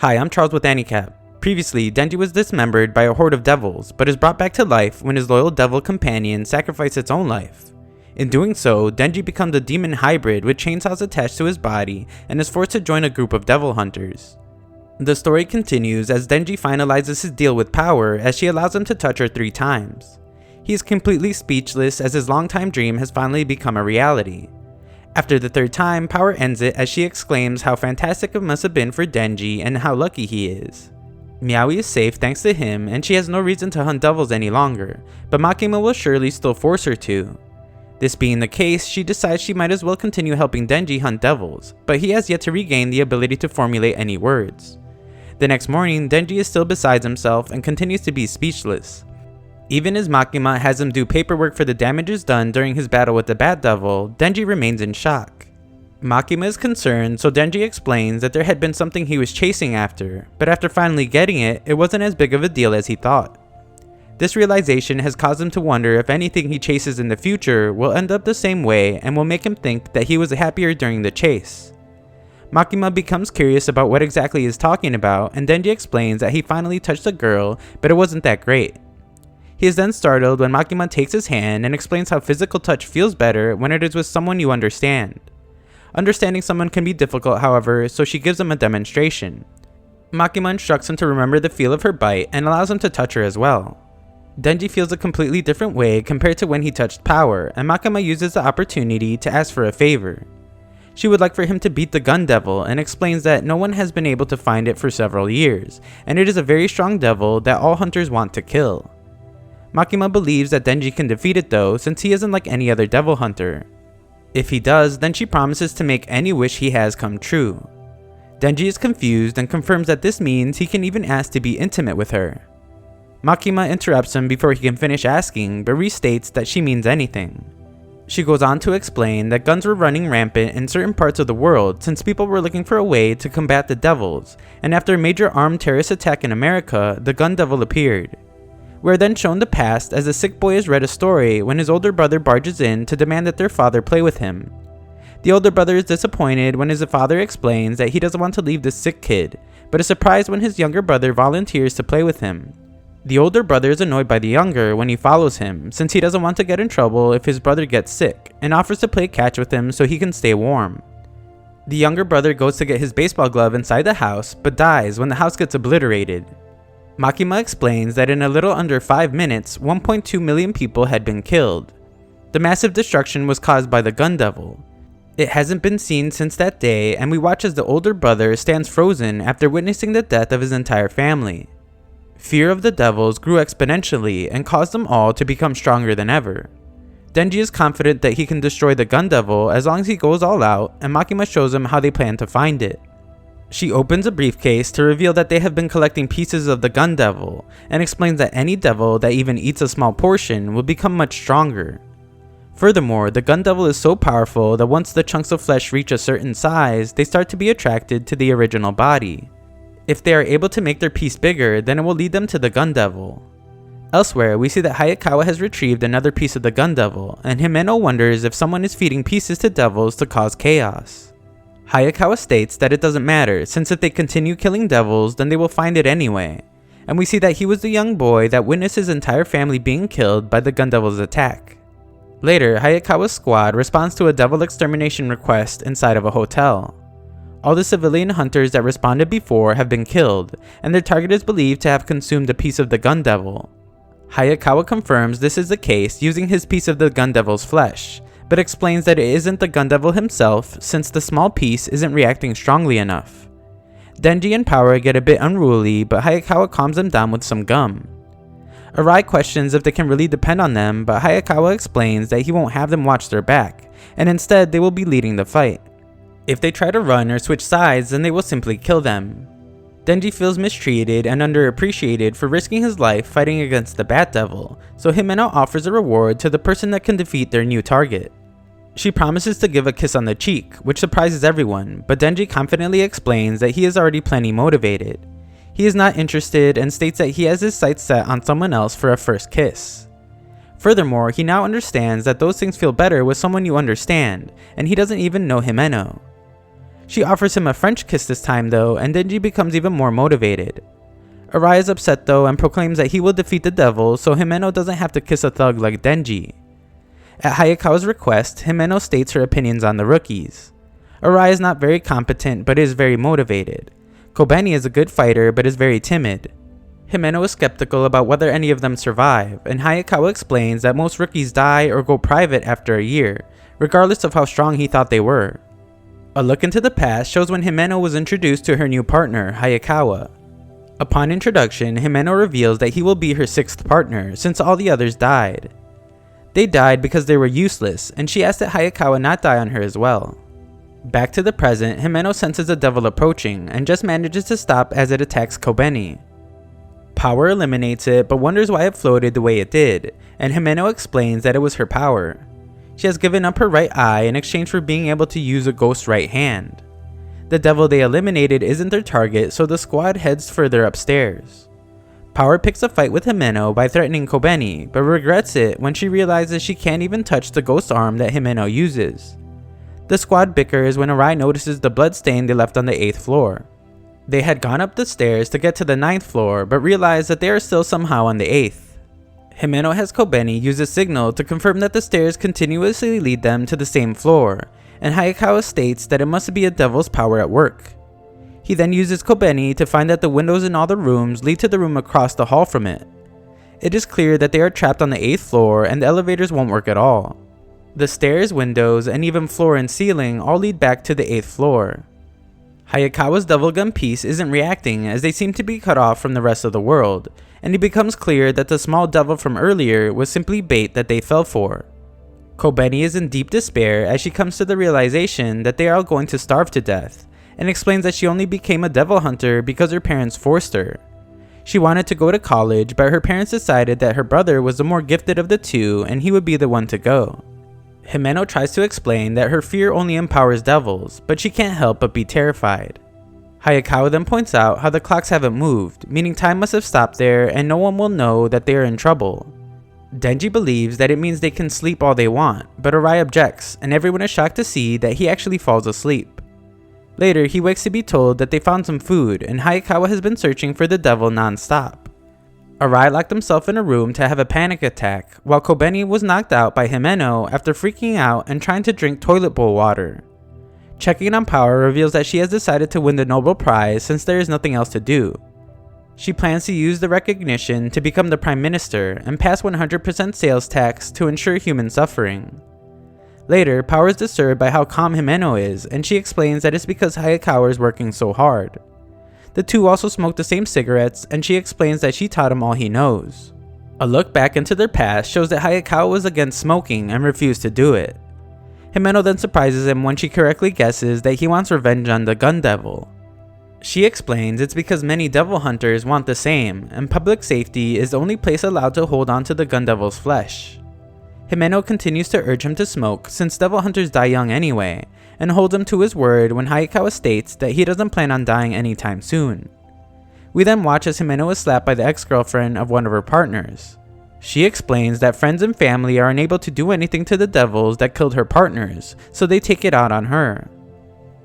Hi, I'm Charles with AniCap. Previously, Denji was dismembered by a horde of devils, but is brought back to life when his loyal devil companion sacrificed its own life. In doing so, Denji becomes a demon hybrid with chainsaws attached to his body and is forced to join a group of devil hunters. The story continues as Denji finalizes his deal with Power as she allows him to touch her 3 times. He is completely speechless as his longtime dream has finally become a reality. After the 3rd time, Power ends it as she exclaims how fantastic it must have been for Denji and how lucky he is. Miaui is safe thanks to him and she has no reason to hunt devils any longer, but Makima will surely still force her to. This being the case, she decides she might as well continue helping Denji hunt devils, but he has yet to regain the ability to formulate any words. The next morning, Denji is still beside himself and continues to be speechless. Even as Makima has him do paperwork for the damages done during his battle with the Bat Devil, Denji remains in shock. Makima is concerned, so Denji explains that there had been something he was chasing after, but after finally getting it, it wasn't as big of a deal as he thought. This realization has caused him to wonder if anything he chases in the future will end up the same way and will make him think that he was happier during the chase. Makima becomes curious about what exactly he is talking about, and Denji explains that he finally touched a girl, but it wasn't that great. He is then startled when Makima takes his hand and explains how physical touch feels better when it is with someone you understand. Understanding someone can be difficult, however, so she gives him a demonstration. Makima instructs him to remember the feel of her bite and allows him to touch her as well. Denji feels a completely different way compared to when he touched Power, and Makima uses the opportunity to ask for a favor. She would like for him to beat the Gun Devil and explains that no one has been able to find it for several years, and it is a very strong devil that all hunters want to kill. Makima believes that Denji can defeat it though, since he isn't like any other devil hunter. If he does, then she promises to make any wish he has come true. Denji is confused and confirms that this means he can even ask to be intimate with her. Makima interrupts him before he can finish asking, but restates that she means anything. She goes on to explain that guns were running rampant in certain parts of the world since people were looking for a way to combat the devils, and after a major armed terrorist attack in America, the Gun Devil appeared. We are then shown the past as the sick boy has read a story when his older brother barges in to demand that their father play with him. The older brother is disappointed when his father explains that he doesn't want to leave the sick kid, but is surprised when his younger brother volunteers to play with him. The older brother is annoyed by the younger when he follows him, since he doesn't want to get in trouble if his brother gets sick, and offers to play catch with him so he can stay warm. The younger brother goes to get his baseball glove inside the house, but dies when the house gets obliterated. Makima explains that in a little under 5 minutes, 1.2 million people had been killed. The massive destruction was caused by the Gun Devil. It hasn't been seen since that day, and we watch as the older brother stands frozen after witnessing the death of his entire family. Fear of the devils grew exponentially and caused them all to become stronger than ever. Denji is confident that he can destroy the Gun Devil as long as he goes all out, and Makima shows him how they plan to find it. She opens a briefcase to reveal that they have been collecting pieces of the Gun Devil, and explains that any devil that even eats a small portion will become much stronger. Furthermore, the Gun Devil is so powerful that once the chunks of flesh reach a certain size, they start to be attracted to the original body. If they are able to make their piece bigger, then it will lead them to the Gun Devil. Elsewhere, we see that Hayakawa has retrieved another piece of the Gun Devil, and Himeno wonders if someone is feeding pieces to devils to cause chaos. Hayakawa states that it doesn't matter, since if they continue killing devils, then they will find it anyway. And we see that he was the young boy that witnessed his entire family being killed by the Gun Devil's attack. Later, Hayakawa's squad responds to a devil extermination request inside of a hotel. All the civilian hunters that responded before have been killed, and their target is believed to have consumed a piece of the Gun Devil. Hayakawa confirms this is the case using his piece of the Gun Devil's flesh, but explains that it isn't the Gun Devil himself since the small piece isn't reacting strongly enough. Denji and Power get a bit unruly, but Hayakawa calms them down with some gum. Arai questions if they can really depend on them, but Hayakawa explains that he won't have them watch their back, and instead they will be leading the fight. If they try to run or switch sides, then they will simply kill them. Denji feels mistreated and underappreciated for risking his life fighting against the Bat Devil, so Himeno offers a reward to the person that can defeat their new target. She promises to give a kiss on the cheek, which surprises everyone, but Denji confidently explains that he is already plenty motivated. He is not interested and states that he has his sights set on someone else for a first kiss. Furthermore, he now understands that those things feel better with someone you understand, and he doesn't even know Himeno. She offers him a French kiss this time though, and Denji becomes even more motivated. Arai is upset though and proclaims that he will defeat the devil so Himeno doesn't have to kiss a thug like Denji. At Hayakawa's request, Himeno states her opinions on the rookies. Arai is not very competent but is very motivated. Kobeni is a good fighter but is very timid. Himeno is skeptical about whether any of them survive, and Hayakawa explains that most rookies die or go private after a year, regardless of how strong he thought they were. A look into the past shows when Himeno was introduced to her new partner, Hayakawa. Upon introduction, Himeno reveals that he will be her 6th partner since all the others died. They died because they were useless, and she asked that Hayakawa not die on her as well. Back to the present, Himeno senses a devil approaching and just manages to stop as it attacks Kobeni. Power eliminates it but wonders why it floated the way it did, and Himeno explains that it was her power. She has given up her right eye in exchange for being able to use a ghost right hand. The devil they eliminated isn't their target, so the squad heads further upstairs. Power picks a fight with Himeno by threatening Kobeni, but regrets it when she realizes she can't even touch the ghost arm that Himeno uses. The squad bickers when Arai notices the blood stain they left on the 8th floor. They had gone up the stairs to get to the 9th floor, but realize that they are still somehow on the 8th. Himeno has Kobeni use a signal to confirm that the stairs continuously lead them to the same floor, and Hayakawa states that it must be a devil's power at work. He then uses Kobeni to find that the windows in all the rooms lead to the room across the hall from it. It is clear that they are trapped on the 8th floor and the elevators won't work at all. The stairs, windows, and even floor and ceiling all lead back to the 8th floor. Hayakawa's devil gun piece isn't reacting as they seem to be cut off from the rest of the world, and it becomes clear that the small devil from earlier was simply bait that they fell for. Kobeni is in deep despair as she comes to the realization that they are all going to starve to death, and explains that she only became a devil hunter because her parents forced her. She wanted to go to college, but her parents decided that her brother was the more gifted of the two and he would be the one to go. Himeno tries to explain that her fear only empowers devils, but she can't help but be terrified. Hayakawa then points out how the clocks haven't moved, meaning time must have stopped there and no one will know that they are in trouble. Denji believes that it means they can sleep all they want, but Arai objects, and everyone is shocked to see that he actually falls asleep. Later, he wakes to be told that they found some food, and Hayakawa has been searching for the devil non-stop. Arai locked himself in a room to have a panic attack, while Kobeni was knocked out by Himeno after freaking out and trying to drink toilet bowl water. Checking on Power reveals that she has decided to win the Nobel Prize since there is nothing else to do. She plans to use the recognition to become the Prime Minister and pass 100% sales tax to ensure human suffering. Later, Power is disturbed by how calm Himeno is, and she explains that it's because Hayakawa is working so hard. The two also smoke the same cigarettes, and she explains that she taught him all he knows. A look back into their past shows that Hayakawa was against smoking and refused to do it. Himeno then surprises him when she correctly guesses that he wants revenge on the gun devil. She explains it's because many devil hunters want the same, and public safety is the only place allowed to hold on to the gun devil's flesh. Himeno continues to urge him to smoke since devil hunters die young anyway, and holds him to his word when Hayakawa states that he doesn't plan on dying anytime soon. We then watch as Himeno is slapped by the ex-girlfriend of one of her partners. She explains that friends and family are unable to do anything to the devils that killed her partners, so they take it out on her.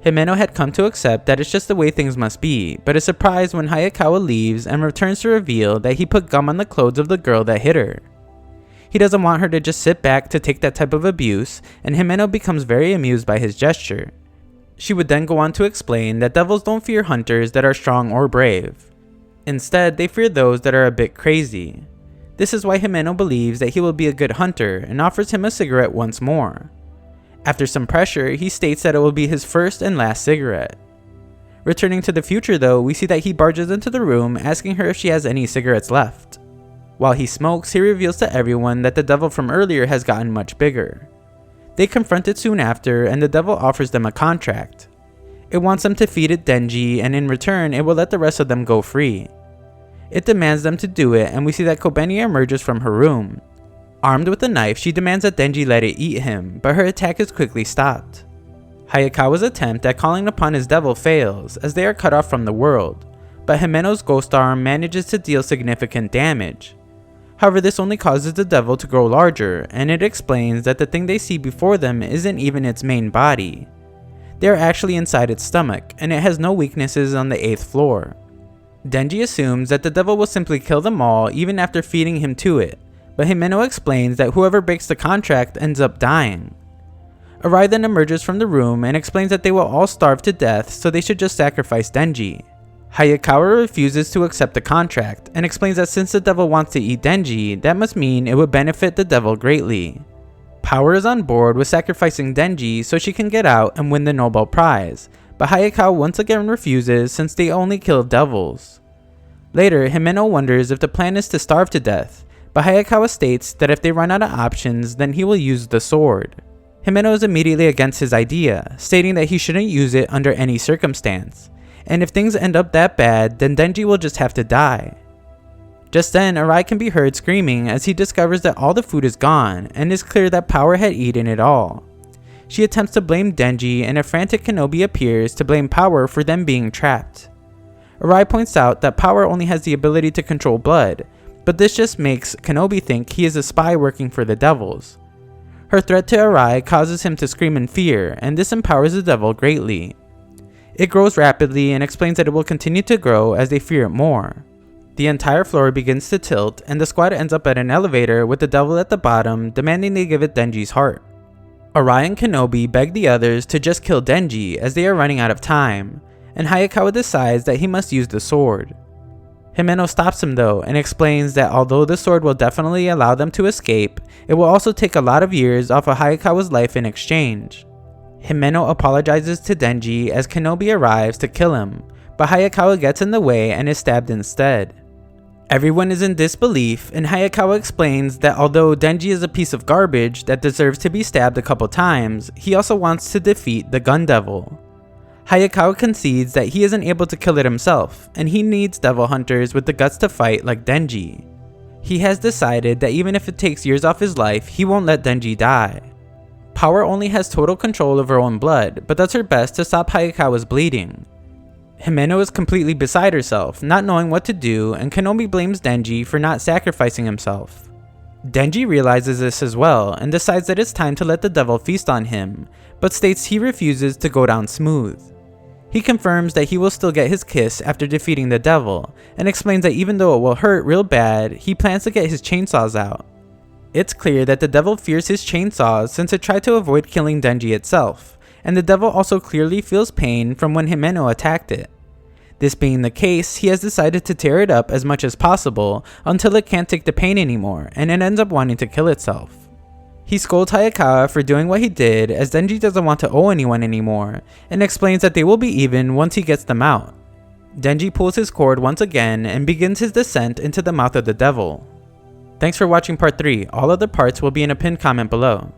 Himeno had come to accept that it's just the way things must be, but is surprised when Hayakawa leaves and returns to reveal that he put gum on the clothes of the girl that hit her. He doesn't want her to just sit back to take that type of abuse, and Himeno becomes very amused by his gesture. She would then go on to explain that devils don't fear hunters that are strong or brave. Instead, they fear those that are a bit crazy. This is why Himeno believes that he will be a good hunter and offers him a cigarette once more. After some pressure, he states that it will be his first and last cigarette. Returning to the future though, we see that he barges into the room asking her if she has any cigarettes left. While he smokes, he reveals to everyone that the devil from earlier has gotten much bigger. They confront it soon after, and the devil offers them a contract. It wants them to feed it Denji, and in return, it will let the rest of them go free. It demands them to do it, and we see that Kobeni emerges from her room. Armed with a knife, she demands that Denji let it eat him, but her attack is quickly stopped. Hayakawa's attempt at calling upon his devil fails, as they are cut off from the world, but Himeno's ghost arm manages to deal significant damage. However, this only causes the devil to grow larger, and it explains that the thing they see before them isn't even its main body. They are actually inside its stomach, and it has no weaknesses on the 8th floor. Denji assumes that the devil will simply kill them all even after feeding him to it, but Himeno explains that whoever breaks the contract ends up dying. Arai then emerges from the room and explains that they will all starve to death, so they should just sacrifice Denji. Hayakawa refuses to accept the contract and explains that since the devil wants to eat Denji, that must mean it would benefit the devil greatly. Power is on board with sacrificing Denji so she can get out and win the Nobel Prize, but Hayakawa once again refuses since they only kill devils. Later, Himeno wonders if the plan is to starve to death, but Hayakawa states that if they run out of options, then he will use the sword. Himeno is immediately against his idea, stating that he shouldn't use it under any circumstance, and if things end up that bad, then Denji will just have to die. Just then, Arai can be heard screaming as he discovers that all the food is gone, and it's clear that Power had eaten it all. She attempts to blame Denji, and a frantic Kenobi appears to blame Power for them being trapped. Arai points out that Power only has the ability to control blood, but this just makes Kenobi think he is a spy working for the devils. Her threat to Arai causes him to scream in fear, and this empowers the devil greatly. It grows rapidly and explains that it will continue to grow as they fear it more. The entire floor begins to tilt, and the squad ends up at an elevator with the devil at the bottom, demanding they give it Denji's heart. Arai and Kenobi beg the others to just kill Denji as they are running out of time, and Hayakawa decides that he must use the sword. Himeno stops him though and explains that although the sword will definitely allow them to escape, it will also take a lot of years off of Hayakawa's life in exchange. Himeno apologizes to Denji as Kenobi arrives to kill him, but Hayakawa gets in the way and is stabbed instead. Everyone is in disbelief, and Hayakawa explains that although Denji is a piece of garbage that deserves to be stabbed a couple times, he also wants to defeat the Gun Devil. Hayakawa concedes that he isn't able to kill it himself, and he needs devil hunters with the guts to fight like Denji. He has decided that even if it takes years off his life, he won't let Denji die. Power only has total control of her own blood, but does her best to stop Hayakawa's bleeding. Himeno is completely beside herself, not knowing what to do, and Kenobi blames Denji for not sacrificing himself. Denji realizes this as well, and decides that it's time to let the devil feast on him, but states he refuses to go down smooth. He confirms that he will still get his kiss after defeating the devil, and explains that even though it will hurt real bad, he plans to get his chainsaws out. It's clear that the devil fears his chainsaws since it tried to avoid killing Denji itself, and the devil also clearly feels pain from when Himeno attacked it. This being the case, he has decided to tear it up as much as possible until it can't take the pain anymore, and it ends up wanting to kill itself. He scolds Hayakawa for doing what he did as Denji doesn't want to owe anyone anymore, and explains that they will be even once he gets them out. Denji pulls his cord once again and begins his descent into the mouth of the devil. Thanks for watching part 3, all other parts will be in a pinned comment below.